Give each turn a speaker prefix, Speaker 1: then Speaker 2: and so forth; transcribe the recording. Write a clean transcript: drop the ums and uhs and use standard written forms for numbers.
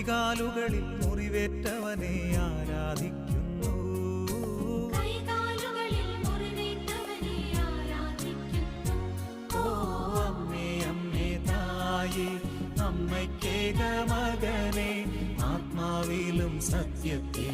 Speaker 1: കൈകാലുകളിൽ മുറിവേറ്റവനെ ആരാധിക്കുന്നു. ഓ അമ്മേ അമ്മേ തായേ അമ്മയ്ക്കേക മകനെ ആത്മാവിലും സത്യത്തിൽ